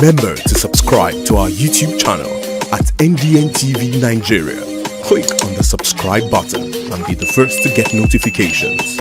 Remember to subscribe to our YouTube channel at NDN TV Nigeria. Click on the subscribe button and be the first to get notifications.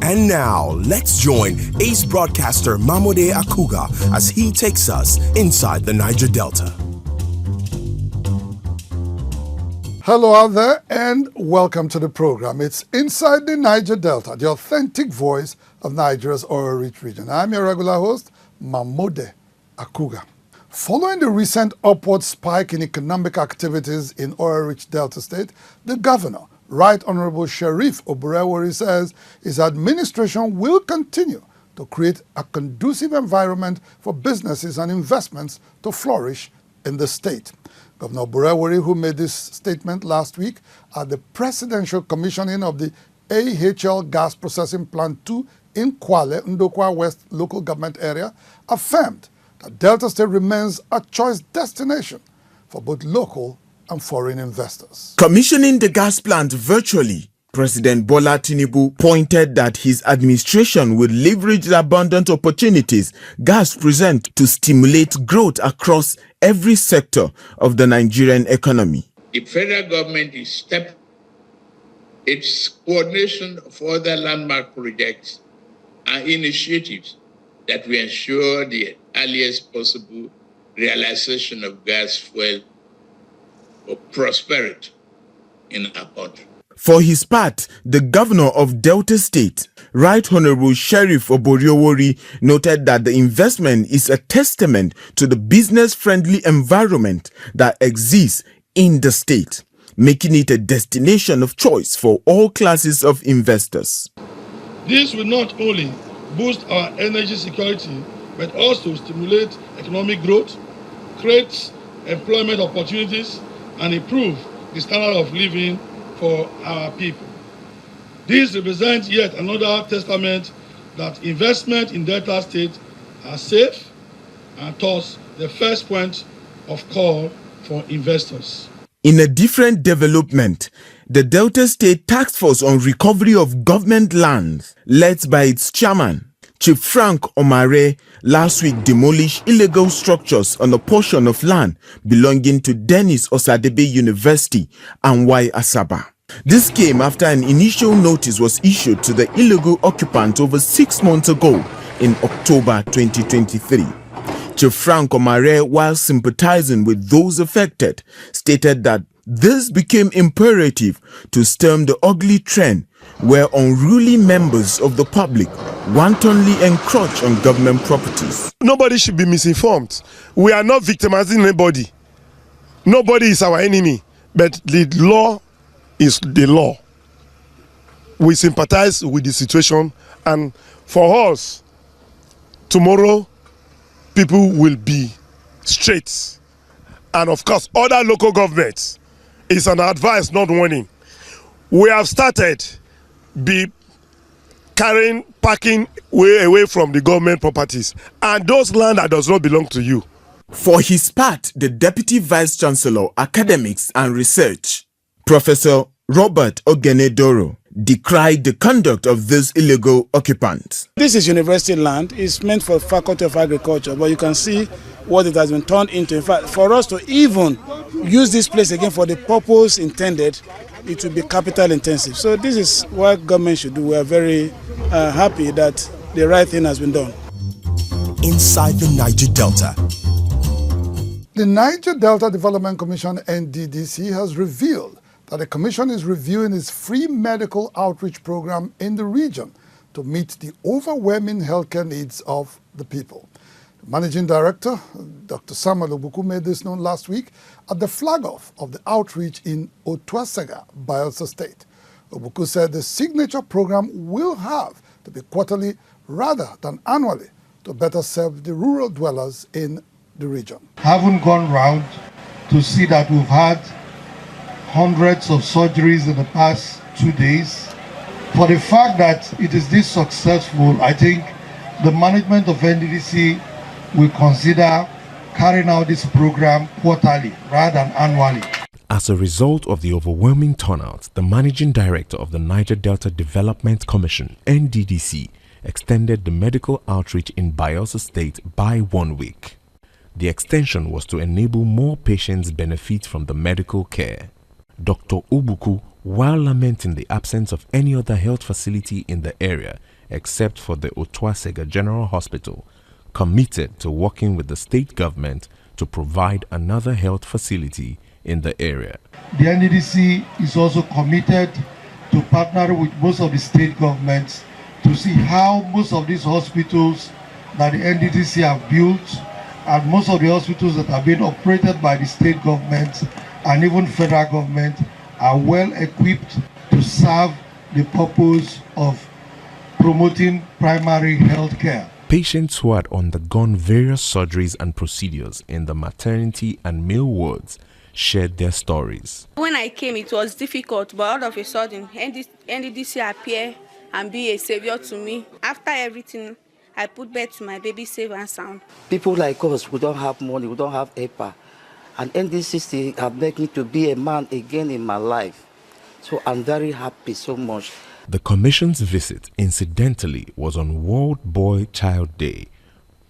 And now, let's join ace broadcaster MAMODE AKUGHA as he takes us inside the Niger Delta. Hello out there and welcome to the program. It's Inside the Niger Delta, the authentic voice of Nigeria's oil-rich region. I'm your regular host, MAMODE AKUGHA. Following the recent upward spike in economic activities in oil-rich Delta State, the governor, Right Honorable Sheriff Oborevwori, says his administration will continue to create a conducive environment for businesses and investments to flourish in the state. Governor Oborevwori, who made this statement last week at the presidential commissioning of the AHL Gas Processing Plant 2 in Kwale, Ndokwa West local government area, affirmed that Delta State remains a choice destination for both local and foreign investors. Commissioning the gas plant virtually, President Bola Tinubu pointed that his administration will leverage the abundant opportunities gas presents to stimulate growth across every sector of the Nigerian economy. The federal government is stepping its coordination of other landmark projects and initiatives that will ensure the earliest possible realization of gas fuel for prosperity in our country. For his part, the governor of Delta State, Right Honorable Sheriff Oborevwori, noted that the investment is a testament to the business-friendly environment that exists in the state, making it a destination of choice for all classes of investors. This will not only boost our energy security, but also stimulate economic growth, create employment opportunities, and improve the standard of living for our people. This represents yet another testament that investment in Delta State are safe and thus the first point of call for investors. In a different development, the Delta State Task Force on Recovery of Government Lands, led by its chairman, Chief Frank Omare, last week demolished illegal structures on a portion of land belonging to Dennis Osadebe University and Y Asaba. This came after an initial notice was issued to the illegal occupant over 6 months ago in October 2023. Chief Frank Omare, while sympathizing with those affected, stated that this became imperative to stem the ugly trend where unruly members of the public wantonly encroach on government properties. Nobody should be misinformed. We are not victimizing anybody. Nobody is our enemy, but the law is the law. We sympathize with the situation, and for us, tomorrow, people will be straight. And of course, other local governments, it's an advice, not warning. We have started be parking way away from the government properties and those land that does not belong to you. For his part, the Deputy Vice Chancellor, Academics and Research, Professor Robert Ogenedoro, decried the conduct of these illegal occupants. This is university land. It's meant for Faculty of Agriculture, but you can see what it has been turned into. In fact, for us to even use this place again for the purpose intended, it will be capital intensive. So this is what government should do. We are very happy that the right thing has been done. Inside the Niger Delta. The Niger Delta Development Commission, NDDC, has revealed that the commission is reviewing its free medical outreach program in the region to meet the overwhelming healthcare needs of the people. The Managing Director, Dr. Samuel Obuku, made this known last week at the flag-off of the outreach in Otuasega, Bayelsa State. Obuku said the signature program will have to be quarterly rather than annually to better serve the rural dwellers in the region. Haven't gone round to see that we've had hundreds of surgeries in the past 2 days. For the fact that it is this successful, I think the management of NDDC will consider carrying out this program quarterly rather than annually. As a result of the overwhelming turnout, the Managing Director of the Niger Delta Development Commission, NDDC, extended the medical outreach in Bayelsa State by 1 week. The extension was to enable more patients benefit from the medical care. Dr. Ubuku, while lamenting the absence of any other health facility in the area except for the Otuasega General Hospital, committed to working with the state government to provide another health facility in the area. The NDDC is also committed to partner with most of the state governments to see how most of these hospitals that the NDDC have built and most of the hospitals that are being operated by the state government and even federal government are well equipped to serve the purpose of promoting primary health care. Patients who had undergone various surgeries and procedures in the maternity and male wards shared their stories. When I came, it was difficult, but all of a sudden, NDDC appeared and be a savior to me. After everything, I put bed to my baby safe and sound. People like us, we don't have money, we don't have EPA. And NDDC have made me to be a man again in my life. So I'm very happy so much. The Commission's visit, incidentally, was on World Boy Child Day.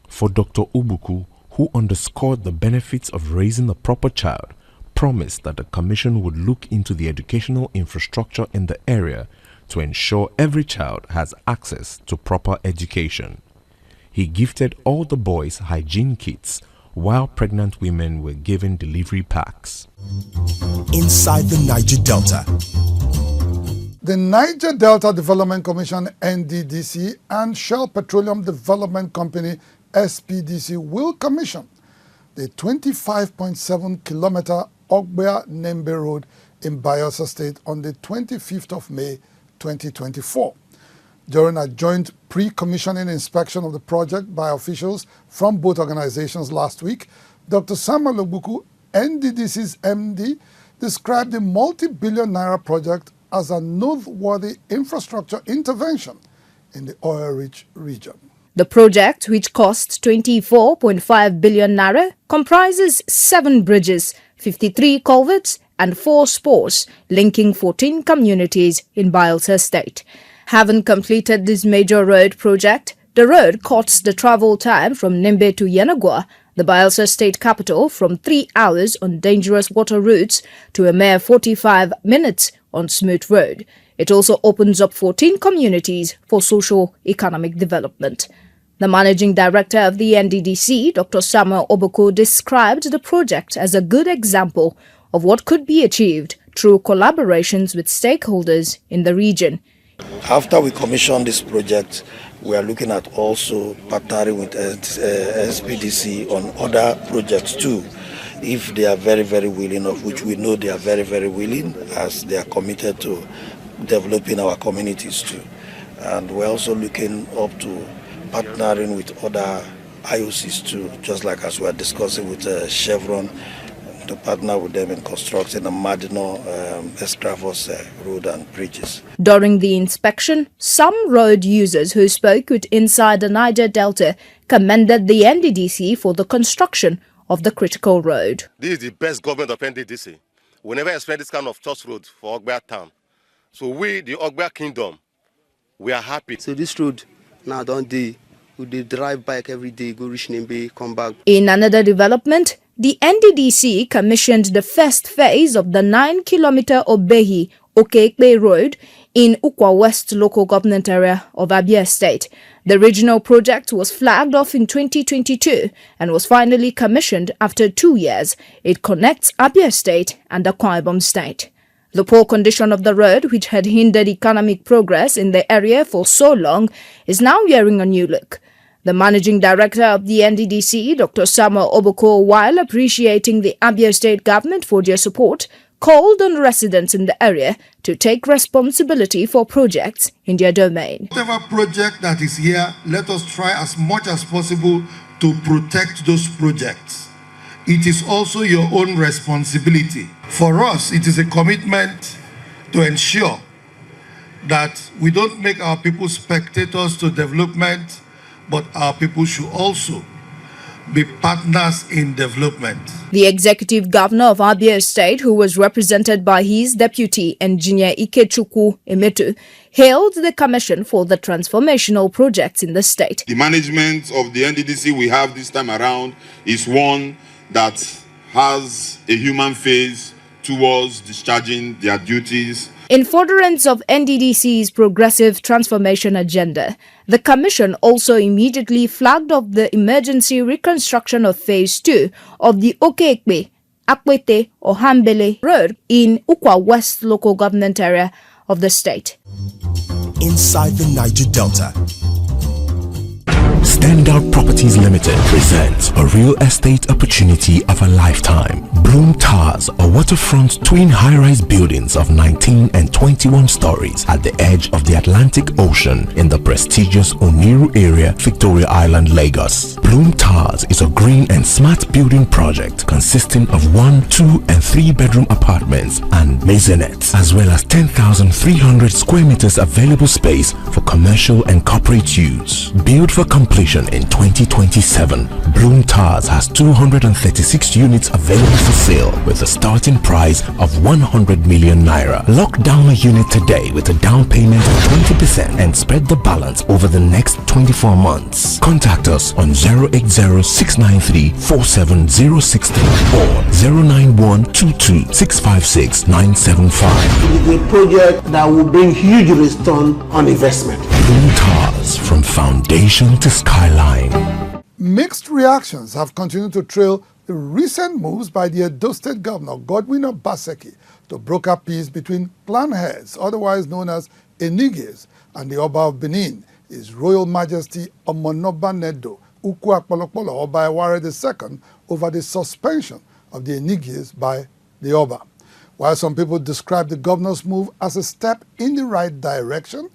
For Dr. Ubuku, who underscored the benefits of raising a proper child, promised that the Commission would look into the educational infrastructure in the area to ensure every child has access to proper education. He gifted all the boys hygiene kits, while pregnant women were given delivery packs. Inside the Niger Delta. The Niger Delta Development Commission NDDC and Shell Petroleum Development Company SPDC will commission the 25.7-kilometer Ogbea-Nembe Road in Bayelsa State on the 25th of May 2024. During a joint pre-commissioning inspection of the project by officials from both organizations last week, Dr. Samuel Obuku, NDDC's MD, described the multi-billion naira project as a noteworthy infrastructure intervention in the oil-rich region. The project, which costs 24.5 billion naira, comprises 7 bridges, 53 culverts and 4 spurs, linking 14 communities in Bayelsa State. Having completed this major road project, the road cuts the travel time from Nembe to Yenagoa, the Bayelsa State capital, from 3 hours on dangerous water routes to a mere 45 minutes on smooth road. It also opens up 14 communities for socio-economic development. The managing director of the NDDC, Dr. Samuel Obuku, described the project as a good example of what could be achieved through collaborations with stakeholders in the region. After we commission this project, we are looking at also partnering with SPDC on other projects too, if they are very, very willing, of which we know they are very, very willing, as they are committed to developing our communities too. And we're also looking up to partnering with other IOCs too, just like as we are discussing with Chevron, to partner with them in constructing a marginal extravagant road and bridges. During the inspection, some road users who spoke with Inside the Niger Delta commended the NDDC for the construction of the critical road. This is the best government of NDDC. We never expect this kind of tough road for Ogbea town. So we, the Ogbea Kingdom, we are happy. So this road now don't they drive bike every day, go reach Nembe, come back. In another development, the NDDC commissioned the first phase of the 9-kilometer Obehi-Okekpe Road in Ukwa West local government area of Abia State. The regional project was flagged off in 2022 and was finally commissioned after 2 years. It connects Abia State and Akwa Ibom State. The poor condition of the road, which had hindered economic progress in the area for so long, is now wearing a new look. The managing director of the NDDC, Dr. Samuel Obuku, while appreciating the Abia State government for their support, called on residents in the area to take responsibility for projects in their domain. Whatever project that is here, let us try as much as possible to protect those projects. It is also your own responsibility. For us, it is a commitment to ensure that we don't make our people spectators to development, but our people should also be partners in development. The executive governor of Abia State, who was represented by his deputy, Engineer Ikechukwu Emetu, hailed the commission for the transformational projects in the state. The management of the NDDC we have this time around is one that has a human face towards discharging their duties. In furtherance of NDDC's progressive transformation agenda, the Commission also immediately flagged off the emergency reconstruction of Phase 2 of the Okekpe, Akwete, or Hambele Road in Ukwa West local government area of the state. Inside the Niger Delta. Standout Properties Limited presents a real estate opportunity of a lifetime. Bloom Towers are waterfront twin high-rise buildings of 19 and 21 stories at the edge of the Atlantic Ocean in the prestigious Oniru area, Victoria Island, Lagos. Bloom Towers is a green and smart building project consisting of 1, 2 and 3 bedroom apartments and maisonettes, as well as 10,300 square meters available space for commercial and corporate use. Built for completion in 2027, Bloom Towers has 236 units available for sale with a starting price of 100 million naira. Lock down a unit today with a down payment of 20% and spread the balance over the next 24 months. Contact us on 080-693-47063 or 091-22-656-975. It is a project that will bring huge return on investment. Bloom Towers, from foundation to skyline. Mixed reactions have continued to trail the recent moves by the Edo State Governor Godwin Obaseki to broker peace between clan heads, otherwise known as Eniges, and the Oba of Benin, His Royal Majesty Omonoba Nedo Ukwu Akpolokpolo Oba Eware II, over the suspension of the Eniges by the Oba. While some people describe the governor's move as a step in the right direction,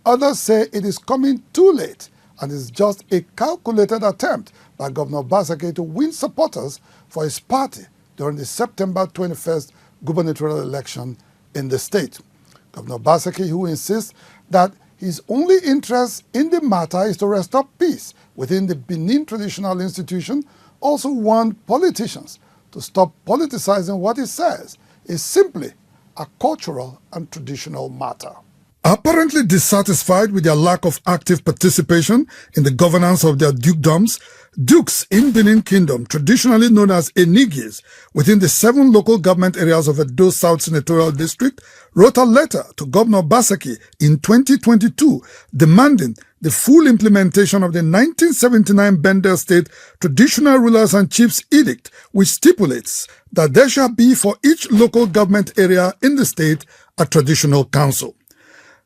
others say it is coming too late and is just a calculated attempt by Governor Obaseki to win supporters for his party during the September 21st gubernatorial election in the state. Governor Obaseki, who insists that his only interest in the matter is to restore peace within the Benin traditional institution, also warned politicians to stop politicizing what he says is simply a cultural and traditional matter. Apparently dissatisfied with their lack of active participation in the governance of their dukedoms, dukes in Benin Kingdom, traditionally known as Eniges, within the 7 local government areas of Edo South Senatorial District, wrote a letter to Governor Obaseki in 2022 demanding the full implementation of the 1979 Bendel State Traditional Rulers and Chiefs Edict, which stipulates that there shall be for each local government area in the state a traditional council.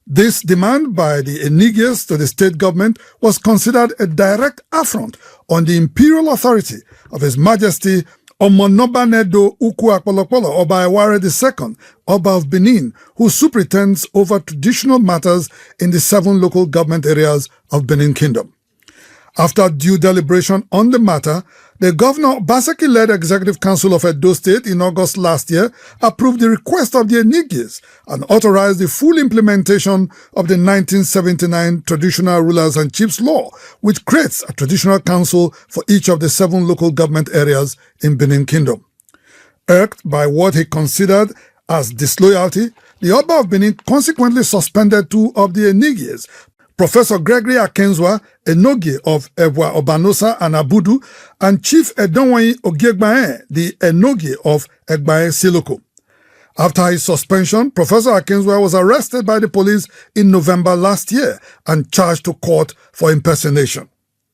This demand by the Eniges to the state government was considered a direct affront on the imperial authority of His Majesty Omonoba Nedo Ukwu Akpolokpolo Oba Eware II, Oba of Benin, who superintends over traditional matters in the 7 local government areas of Benin Kingdom. After due deliberation on the matter, the Governor Obaseki-led Executive Council of Edo State in August last year approved the request of the Eniges and authorized the full implementation of the 1979 Traditional Rulers and Chiefs Law, which creates a traditional council for each of the 7 local government areas in Benin Kingdom. Irked by what he considered as disloyalty, the Oba of Benin consequently suspended 2 of the Eniges, Professor Gregory Akenzwa, Enogie of Ebwa Obanosa and Abudu, and Chief Edonwanyi Ogiegbae, the Enogie of Egbae Siloko. After his suspension, Professor Akenzwa was arrested by the police in November last year and charged to court for impersonation.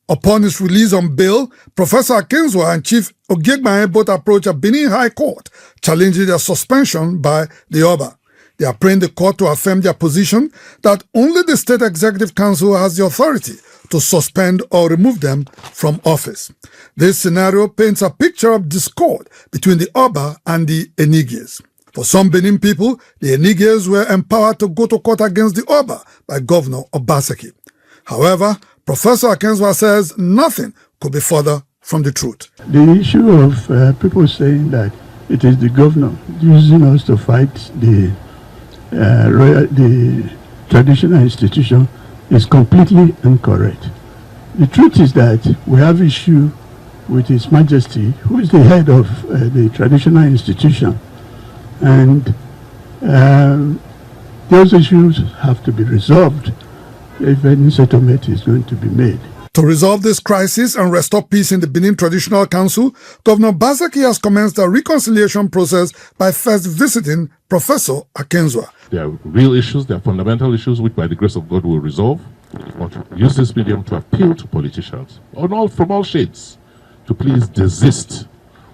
Upon his release on bail, Professor Akenzwa and Chief Ogiegbae both approached a Benin High Court, challenging their suspension by the Oba. They are praying the court to affirm their position that only the State Executive Council has the authority to suspend or remove them from office. This scenario paints a picture of discord between the Oba and the Eniges. For some Benin people, the Eniges were empowered to go to court against the Oba by Governor Obaseki. However, Professor Akenzwa says nothing could be further from the truth. The issue of people saying that it is the governor using us to fight the traditional institution is completely incorrect. The truth is that we have issue with His Majesty, who is the head of the traditional institution, and those issues have to be resolved if any settlement is going to be made. To resolve this crisis and restore peace in the Benin Traditional Council, Governor Basaki has commenced a reconciliation process by first visiting Professor Akenzua. There are real issues, there are fundamental issues which by the grace of God will resolve. But use this medium to appeal to politicians from all shades to please desist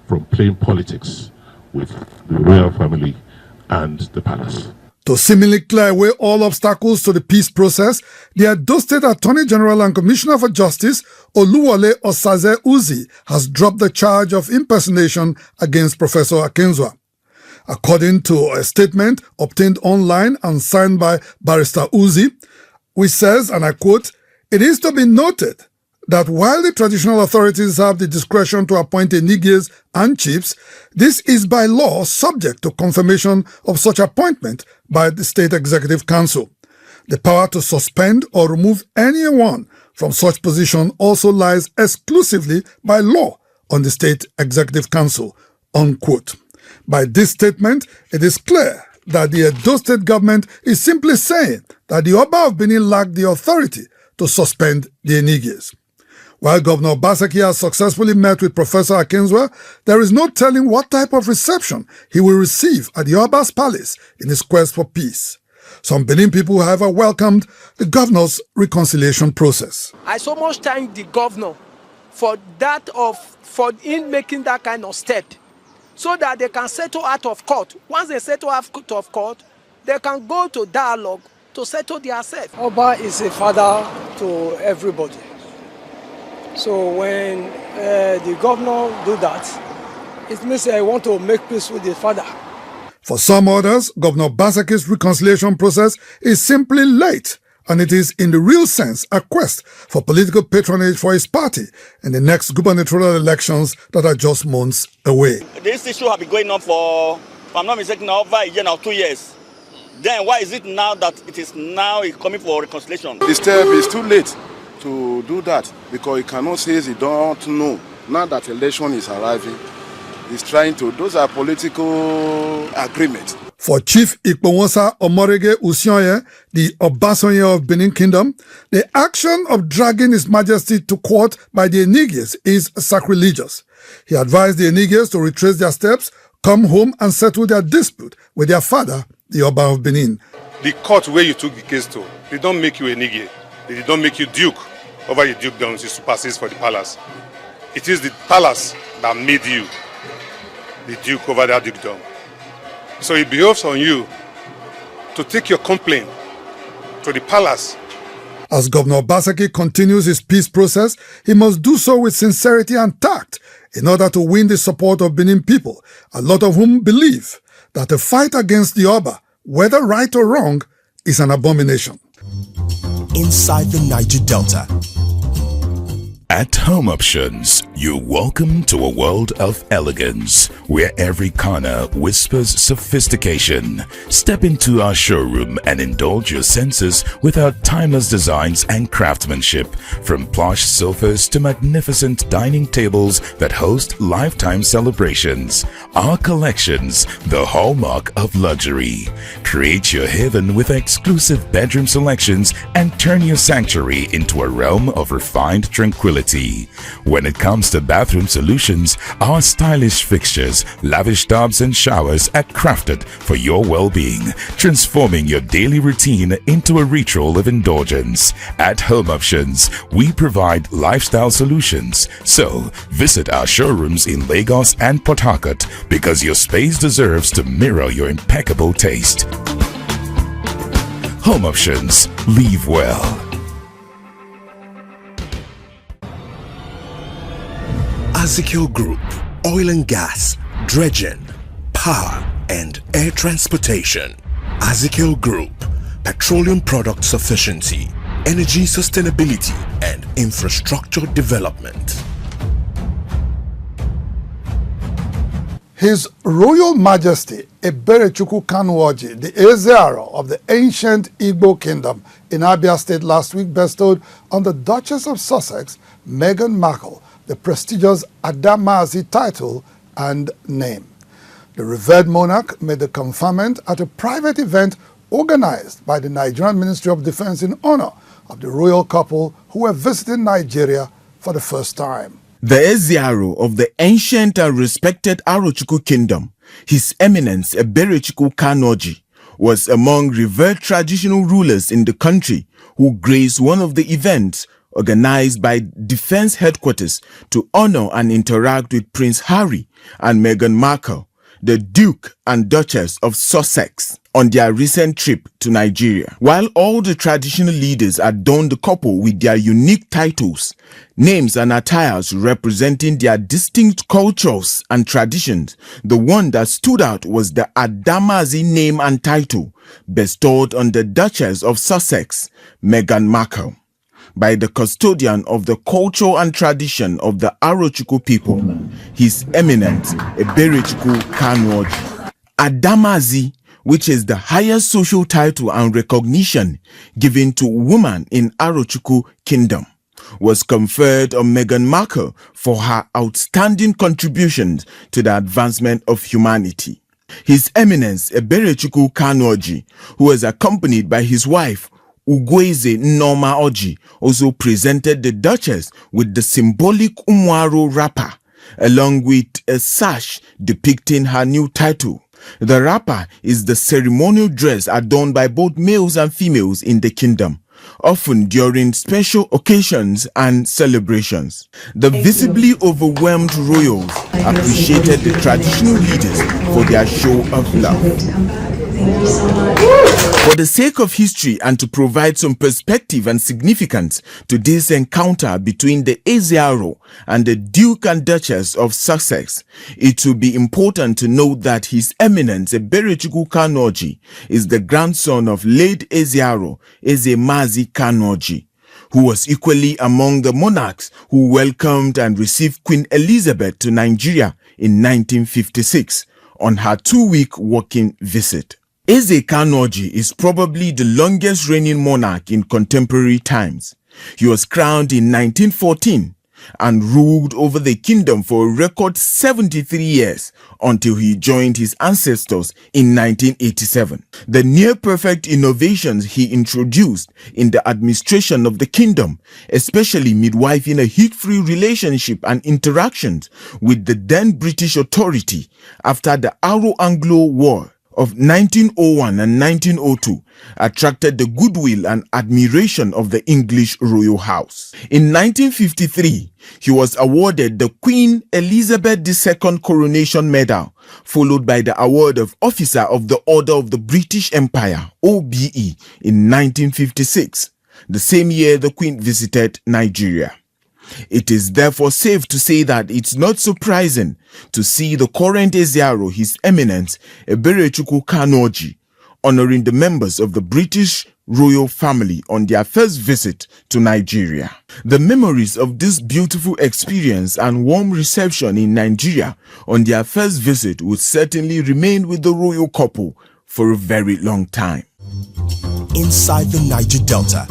from playing politics with the royal family and the palace. To seemingly clear away all obstacles to the peace process, the Edo State Attorney General and Commissioner for Justice, Oluwole Osaze Uzi, has dropped the charge of impersonation against Professor Akenzua. According to a statement obtained online and signed by Barrister Uzi, which says, and I quote, "It is to be noted that while the traditional authorities have the discretion to appoint enigies and chiefs, this is by law subject to confirmation of such appointment by the State Executive Council. The power to suspend or remove anyone from such position also lies exclusively by law on the State Executive Council," unquote. By this statement, it is clear that the Edo State government is simply saying that the Oba of Benin lacked the authority to suspend the enigies. While Governor Basaki has successfully met with Professor Akenzua, there is no telling what type of reception he will receive at the Oba's palace in his quest for peace. Some Benin people, however, welcomed the governor's reconciliation process. I so much thank the governor for in making that kind of step, so that they can settle out of court. Once they settle out of court, they can go to dialogue to settle themselves. Oba is a father to everybody. So when the governor do that, it means I want to make peace with the father. For some others, Governor Basaki's reconciliation process is simply late, and it is in the real sense a quest for political patronage for his party in the next gubernatorial elections that are just months away. This issue has been going on for, if I'm not mistaken, over a year now, 2 years. Then why is it now that it is now coming for reconciliation? The step is too late to do that because he cannot say he don't know. Now that election is arriving, he's trying to, those are political agreements. For Chief Ikponwosa Omorege Usionye, the Obasanjo of Benin Kingdom, the action of dragging His Majesty to court by the enigies is sacrilegious. He advised the enigies to retrace their steps, come home and settle their dispute with their father, the Oba of Benin. The court where you took the case to, they don't make you enigi. They don't make you duke over your dukedoms you supersede for the palace. It is the palace that made you the duke over that dukedom. So it behoves on you to take your complaint to the palace. As Governor Basaki continues his peace process, he must do so with sincerity and tact in order to win the support of Benin people, a lot of whom believe that a fight against the Oba, whether right or wrong, is an abomination. Inside the Niger Delta. At Home Options, you're welcome to a world of elegance where every corner whispers sophistication. Step into our showroom and indulge your senses with our timeless designs and craftsmanship, from plush sofas to magnificent dining tables that host lifetime celebrations. Our collections, the hallmark of luxury. Create your haven with exclusive bedroom selections and turn your sanctuary into a realm of refined tranquility. When it comes to bathroom solutions, our stylish fixtures, lavish tubs and showers are crafted for your well-being, transforming your daily routine into a ritual of indulgence. At Home Options, we provide lifestyle solutions. So, visit our showrooms in Lagos and Port Harcourt because your space deserves to mirror your impeccable taste. Home Options. Live well. Ezekiel Group, oil and gas, dredging, power and air transportation. Ezekiel Group, petroleum product sufficiency, energy sustainability and infrastructure development. His Royal Majesty Eberechukwu Kanuoji, the Ezearo of the ancient Igbo kingdom in Abia State last week, bestowed on the Duchess of Sussex, Meghan Markle, the prestigious Adamazi title and name. The revered monarch made the conferment at a private event organized by the Nigerian Ministry of Defense in honor of the royal couple who were visiting Nigeria for the first time. The Ezearo of the ancient and respected Arochukwu Kingdom, His Eminence Eberechukwu Kanuoji, was among revered traditional rulers in the country who graced one of the events organized by Defense Headquarters to honor and interact with Prince Harry and Meghan Markle, the Duke and Duchess of Sussex, on their recent trip to Nigeria. While all the traditional leaders adorned the couple with their unique titles, names and attires representing their distinct cultures and traditions, the one that stood out was the Adamazi name and title bestowed on the Duchess of Sussex, Meghan Markle, by the custodian of the culture and tradition of the Arochukwu people, His Eminence Eberechukwu Kanuoji. Adamazi, which is the highest social title and recognition given to women in Arochukwu Kingdom, was conferred on Meghan Markle for her outstanding contributions to the advancement of humanity. His Eminence Eberechukwu Kanuoji, who was accompanied by his wife, Ugweze Nneoma Oji, also presented the Duchess with the symbolic Umwaro wrapper, along with a sash depicting her new title. The wrapper is the ceremonial dress adorned by both males and females in the kingdom, often during special occasions and celebrations. The visibly overwhelmed royals appreciated the traditional leaders for their show of love. For the sake of history and to provide some perspective and significance to this encounter between the Ezearo and the Duke and Duchess of Sussex, it will be important to note that His Eminence Eberechukwu Kanuoji is the grandson of late Ezearo Ezemazi Kanuoji, who was equally among the monarchs who welcomed and received Queen Elizabeth to Nigeria in 1956 on her 2-week working visit. Eze Kanuoji is probably the longest reigning monarch in contemporary times. He was crowned in 1914 and ruled over the kingdom for a record 73 years until he joined his ancestors in 1987. The near-perfect innovations he introduced in the administration of the kingdom, especially midwifing a heat-free relationship and interactions with the then British authority after the Anglo War of 1901 and 1902, attracted the goodwill and admiration of the English royal house. In 1953, he was awarded the Queen Elizabeth II Coronation Medal, followed by the award of Officer of the Order of the British Empire, OBE, in 1956, the same year the Queen visited Nigeria. It is therefore safe to say that it's not surprising to see the current Ezearo, His Eminence Eberechukwu Kanuoji, honoring the members of the British royal family on their first visit to Nigeria. The memories of this beautiful experience and warm reception in Nigeria on their first visit would certainly remain with the royal couple for a very long time. Inside the Niger Delta.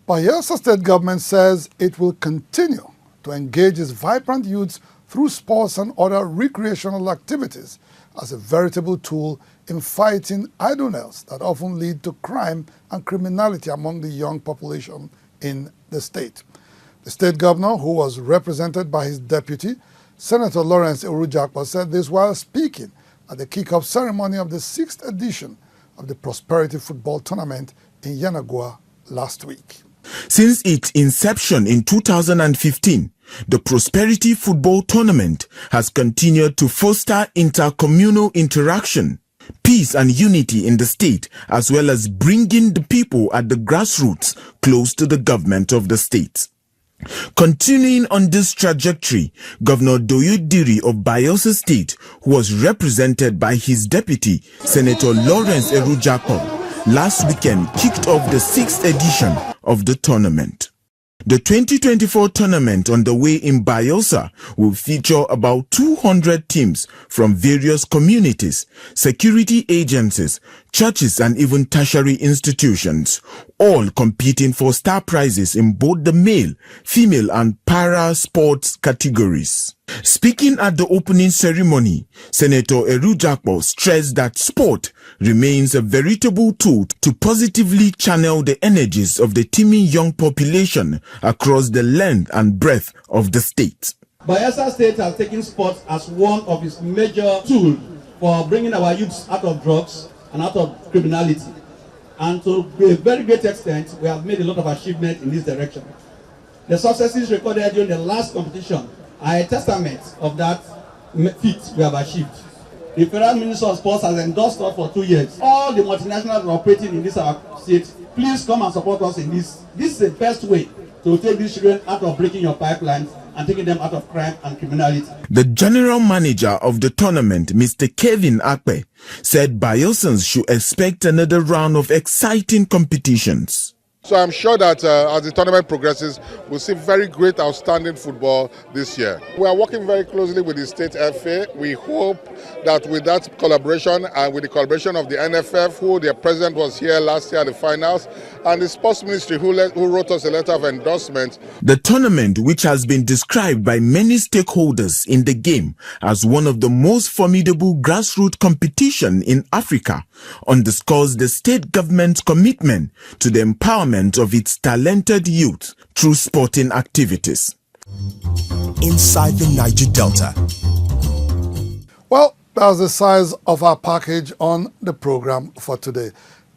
Bayelsa State government says it will continue to engage its vibrant youths through sports and other recreational activities as a veritable tool in fighting idleness that often lead to crime and criminality among the young population in the state. The state governor, who was represented by his deputy, Senator Lawrence Erujakpo, said this while speaking at the kickoff ceremony of the 6th edition of the Prosperity Football Tournament in Yenagoa last week. Since its inception in 2015, the Prosperity Football Tournament has continued to foster intercommunal interaction, peace and unity in the state, as well as bringing the people at the grassroots close to the government of the state. Continuing on this trajectory, Governor Doyodiri of Bayelsa State, who was represented by his deputy, Senator Lawrence Erujakpo, last weekend kicked off the 6th edition of the tournament. The 2024 tournament underway in Bayelsa will feature about 200 teams from various communities, security agencies, churches and even tertiary institutions, all competing for star prizes in both the male, female and para sports categories. Speaking at the opening ceremony, Senator Erujakpo stressed that sport remains a veritable tool to positively channel the energies of the teeming young population across the length and breadth of the state. Bayelsa State has taken sports as one of its major tools for bringing our youths out of drugs and out of criminality. And to a very great extent, we have made a lot of achievement in this direction. The successes recorded during the last competition are a testament of that feat we have achieved. The Federal Minister of Sports has endorsed us for 2 years. All the multinationals operating in this our state, please come and support us in this. This is the best way to take these children out of breaking your pipelines and taking them out of crime and criminality. The general manager of the tournament, Mr. Kevin Akpe, said Bayelsans should expect another round of exciting competitions. So I'm sure that as the tournament progresses, we'll see very great, outstanding football this year. We are working very closely with the State FA. We hope that with that collaboration and with the collaboration of the NFF, who their president was here last year at the finals, and the Sports Ministry who wrote us a letter of endorsement. The tournament, which has been described by many stakeholders in the game as one of the most formidable grassroots competition in Africa, underscores the state government's commitment to the empowerment of its talented youth through sporting activities. Inside the Niger Delta. Well, that's the size of our package on the program for today.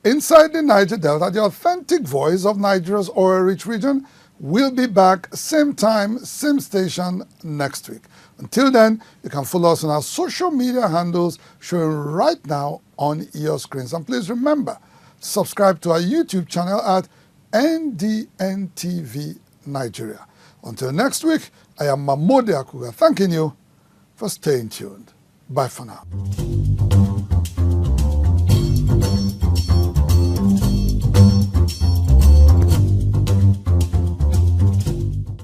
Inside the Niger Delta, the authentic voice of Nigeria's oil-rich region, will be back same time, same station next week. Until then, you can follow us on our social media handles showing right now on your screens. And please remember, subscribe to our YouTube channel at NDNTV Nigeria. Until next week, I am MAMODE AKUGHA thanking you for staying tuned. Bye for now.